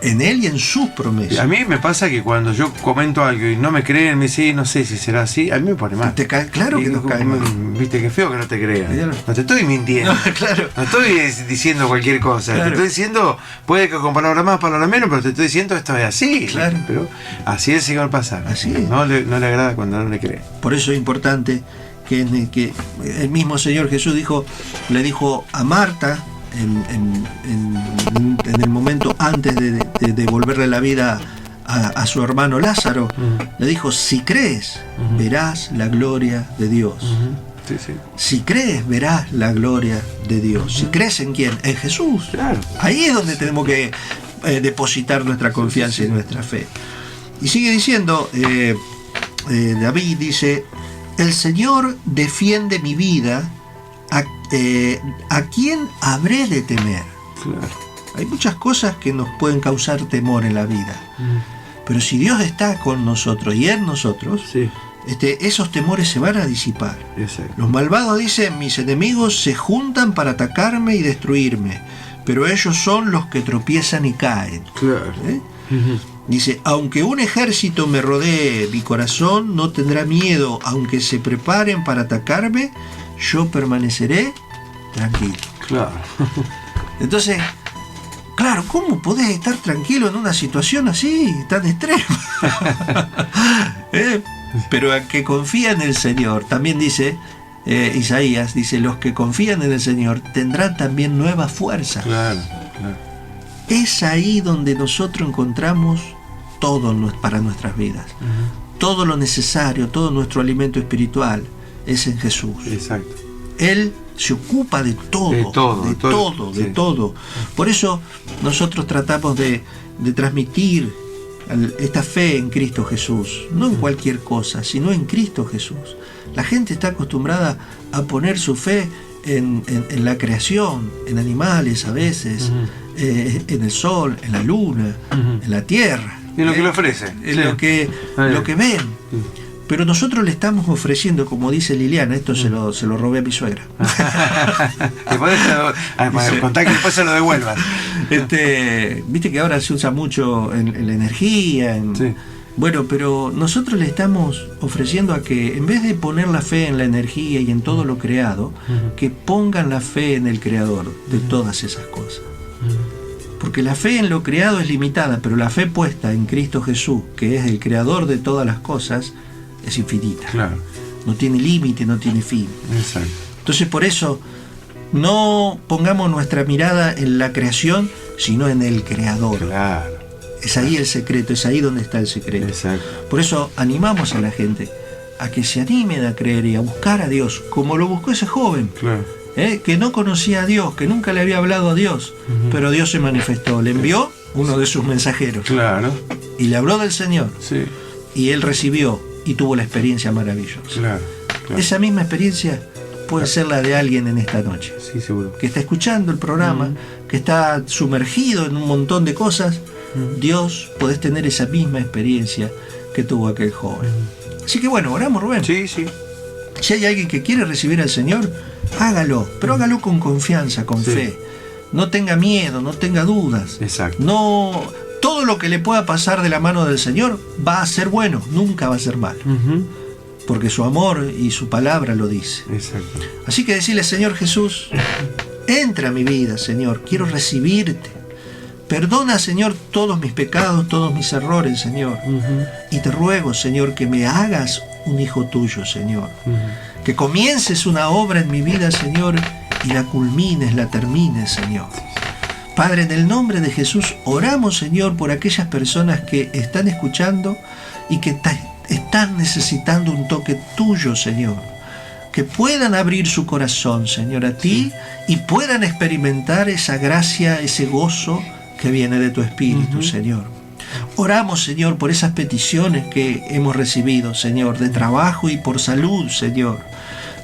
en Él y en sus promesas. A mí me pasa que cuando yo comento algo y no me creen, me dicen: no sé si será así, a mí me pone mal. Claro que nos cae mal. Viste, qué feo que no te crean. No te estoy mintiendo. No estoy diciendo cualquier cosa. Te estoy diciendo, puede que con palabras más, palabras menos, pero te estoy diciendo esto es así. Pero así el Señor pasa. Así es. No le agrada cuando no le cree. Por eso es importante que el mismo Señor Jesús le dijo a Marta, en el momento antes de devolverle la vida a su hermano Lázaro, le dijo, si crees, verás la gloria de Dios. Sí, sí. Si crees, verás la gloria de Dios. Si crees en quién, en Jesús. Claro. Ahí es donde tenemos que depositar nuestra confianza y nuestra fe. Y sigue diciendo, David dice, el Señor defiende mi vida, ¿a quién habré de temer? Claro. Hay muchas cosas que nos pueden causar temor en la vida, pero si Dios está con nosotros y en nosotros, Sí. Esos temores se van a disipar. Exacto. Los malvados dicen, mis enemigos se juntan para atacarme y destruirme, pero ellos son los que tropiezan y caen. Claro. Dice, aunque un ejército me rodee, mi corazón no tendrá miedo, aunque se preparen para atacarme, yo permaneceré tranquilo. Claro. Entonces, claro, ¿cómo podés estar tranquilo en una situación así, tan extrema? Pero al que confía en el Señor, también dice Isaías, dice, los que confían en el Señor tendrán también nuevas fuerzas. Claro, claro. Es ahí donde nosotros encontramos todo para nuestras vidas. Todo lo necesario, todo nuestro alimento espiritual es en Jesús. Exacto. Él se ocupa de todo, de todo. Por eso nosotros tratamos de transmitir esta fe en Cristo Jesús, no en cualquier cosa, sino en Cristo Jesús. La gente está acostumbrada a poner su fe en la creación, en animales a veces, en el sol, en la luna, en la tierra. En lo que le ofrece. En lo que ven. Pero nosotros le estamos ofreciendo, como dice Liliana, esto se lo robé a mi suegra. Contá que después se lo devuelvan. Viste que ahora se usa mucho en la energía. Sí. Bueno, pero nosotros le estamos ofreciendo a que, en vez de poner la fe en la energía y en todo lo creado, que pongan la fe en el Creador de todas esas cosas. Porque la fe en lo creado es limitada, pero la fe puesta en Cristo Jesús, que es el Creador de todas las cosas, es infinita. Claro. No tiene límite, no tiene fin. Exacto. Entonces, por eso, no pongamos nuestra mirada en la creación, sino en el Creador. Claro. Es ahí el secreto, es ahí donde está el secreto. Exacto. Por eso animamos a la gente a que se animen a creer y a buscar a Dios, como lo buscó ese joven. Claro. Que no conocía a Dios, que nunca le había hablado a Dios, pero Dios se manifestó, le envió uno de sus mensajeros. Claro. Y le habló del Señor. Sí. Y él recibió y tuvo la experiencia maravillosa. Claro. Esa misma experiencia puede ser la de alguien en esta noche, Sí, seguro. que está escuchando el programa, que está sumergido en un montón de cosas. Dios, podés tener esa misma experiencia que tuvo aquel joven. Así que bueno, oramos, Rubén. Sí, sí. Si hay alguien que quiere recibir al Señor, hágalo, pero hágalo con confianza, con fe. No tenga miedo, no tenga dudas. Exacto. No, todo lo que le pueda pasar de la mano del Señor va a ser bueno, nunca va a ser malo. Porque su amor y su palabra lo dice. Exacto. Así que decirle, Señor Jesús, entra a mi vida, Señor, quiero recibirte. Perdona, Señor, todos mis pecados, todos mis errores, Señor. Y te ruego, Señor, que me hagas un hijo tuyo, Señor. Que comiences una obra en mi vida, Señor, y la culmines, la termines, Señor. Padre, en el nombre de Jesús, oramos, Señor, por aquellas personas que están escuchando y que están necesitando un toque tuyo, Señor. Que puedan abrir su corazón, Señor, a ti y puedan experimentar esa gracia, ese gozo que viene de tu Espíritu, Señor. Oramos, Señor, por esas peticiones que hemos recibido, Señor, de trabajo y por salud, Señor.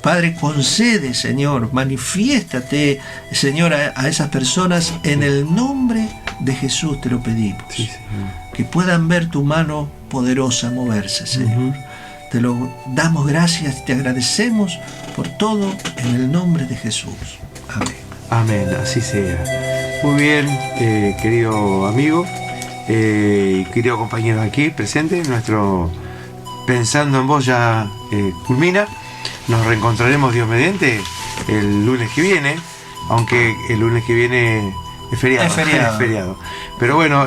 Padre, concede, Señor, manifiéstate, Señor, a esas personas en el nombre de Jesús te lo pedimos. Sí, Señor. Que puedan ver tu mano poderosa moverse, Señor. Te lo damos gracias, te agradecemos por todo en el nombre de Jesús. Amén. Amén, así sea. Muy bien, querido amigo y querido compañero aquí presente, nuestro Pensando en Vos ya culmina. Nos reencontraremos, Dios mediante, el lunes que viene, aunque el lunes que viene es feriado. Es feriado. Es feriado. Pero bueno,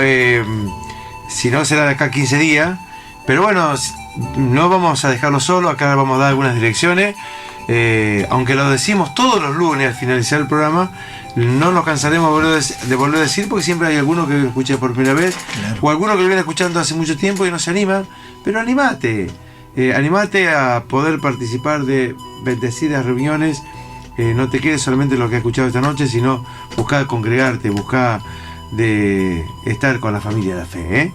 si no será de acá 15 días. Pero bueno, no vamos a dejarlo solo, acá vamos a dar algunas direcciones. aunque lo decimos todos los lunes al finalizar el programa, no nos cansaremos de volver a decir, porque siempre hay alguno que lo escucha por primera vez, claro, o alguno que lo viene escuchando hace mucho tiempo y no se anima, pero animate, animate a poder participar de bendecidas reuniones. No te quedes solamente en lo que has escuchado esta noche, sino busca congregarte, busca de estar con la familia de la fe.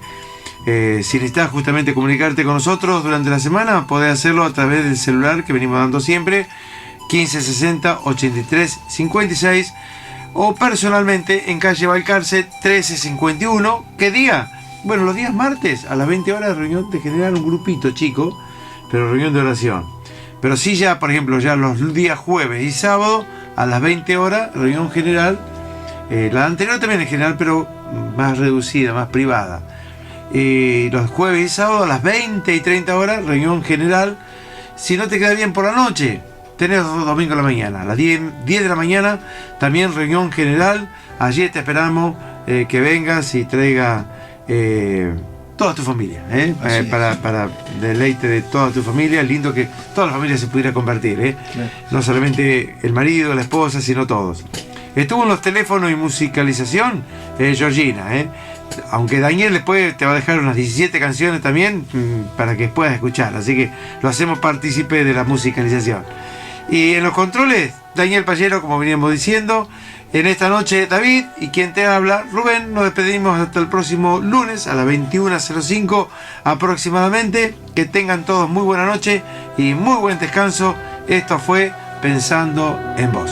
Si necesitas justamente comunicarte con nosotros durante la semana, podés hacerlo a través del celular que venimos dando siempre, 1560 83 56, o personalmente en calle Balcarce 1351. ¿Qué día? Bueno, los días martes a las 20 horas reunión de general, un grupito chico, pero reunión de oración. Pero sí, ya, por ejemplo, ya los días jueves y sábado a las 20 horas, reunión general. La anterior también en general, pero más reducida, más privada. Los jueves y sábados a las 20 y 30 horas, reunión general. Si no te queda bien por la noche, tenés los domingos a la mañana. A las 10 de la mañana, también reunión general. Allí te esperamos que vengas y traiga toda tu familia, para deleite de toda tu familia. Lindo que toda la familia se pudiera convertir, claro, no solamente el marido, la esposa, sino todos. Estuvo en los teléfonos y musicalización Georgina, aunque Daniel después te va a dejar unas 17 canciones también para que puedas escuchar, así que lo hacemos partícipe de la musicalización. Y en los controles, Daniel Pallero, como veníamos diciendo. En esta noche, David, y quien te habla, Rubén. Nos despedimos hasta el próximo lunes a las 21:05 aproximadamente. Que tengan todos muy buena noche y muy buen descanso. Esto fue Pensando en Vos.